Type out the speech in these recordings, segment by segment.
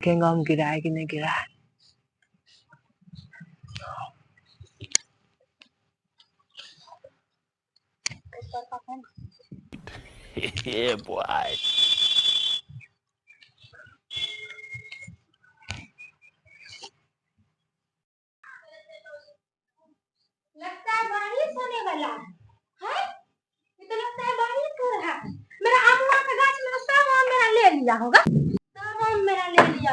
देखेंगे हम गिरा है कि नहीं गिरा है। Yeah, boy. लगता है बारिश होने वाला है? ये तो लगता है बारिश हो रहा है। मेरा अम्मा का गाछ में सब आम मेरा ले लिया होगा। सब आम मेरा ले लिया।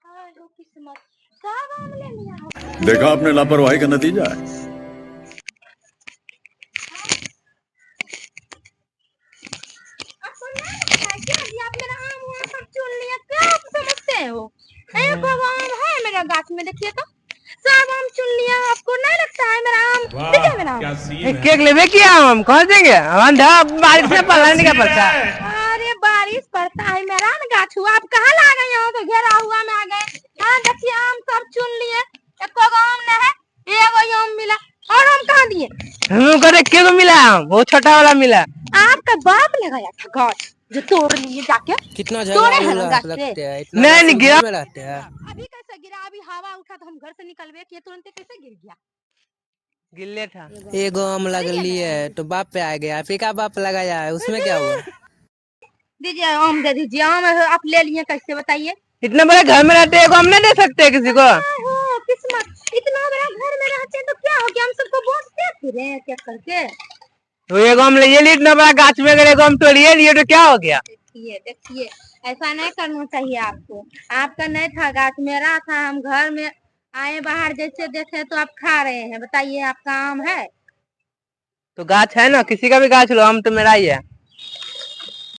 हाय हो किस्मत, सब आम ले लिया होगा। देखा आपने लापरवाही का नतीजा है। आपको नहीं लगता है क्या कि आप मेरा आम वहाँ सब चुन लिया? क्या आप समझते हो? एक आम है मेरा गाछ में, देखिए तो सब आम चुन लिया। आपको नहीं लगता है मेरा आम? देखिए मेरा आम। केक लेवे क्या हम कौन देंगे बारिश में पता नहीं क्या पड़ता। अरे बारिश पड़ता है, मेरा ना गाछ हुआ। आप कहाँ ला गए हो? तो घेरा हुआ में आ गए। हाँ देखिए आम सब चुन लिए। एको आम न है, एगो आम मिला। और आम कहाँ दिए? हम को देख के मिला आम, वो छोटा वाला मिला। आपका बाप लगाया था गाछ जो तोड़ लिए जाके। कितना तोड़े हैं झगड़ा गाछ लगते से। हैं, इतना नहीं नहीं गिरा। में रहते हैं। अभी कैसे गिरा? अभी हवा उठा तो हम घर से निकलवे किए, तुरंत कैसे गिर गया? गिल्ले था। एगो आम लग लिए तो बाप पे आ गया, फिर का बाप लगाया है, उसमें क्या हुआ? दीजिए आम, दे दीजिए आम। आप ले लिए कैसे बताइए? इतने बड़े घर में रहते हैं हम नहीं दे सकते किसी को। हो किस्मत, इतना बड़ा घर में रहते तो क्या हो गया? हम सबको बांटते फिरे क्या करके। तो एक आम ले लिए, इतना बड़ा गाछ में अगर एक आम तोड़िए लिए तो क्या हो गया? देखिए देखिए, ऐसा नहीं करना चाहिए आपको। आपका नहीं था गाछ, मेरा था। हम घर में आए बाहर जैसे देखे तो आप खा रहे हैं। बताइए आपका आम है? तो गाछ है ना, किसी का भी गाछ लो, आम तो मेरा ही है।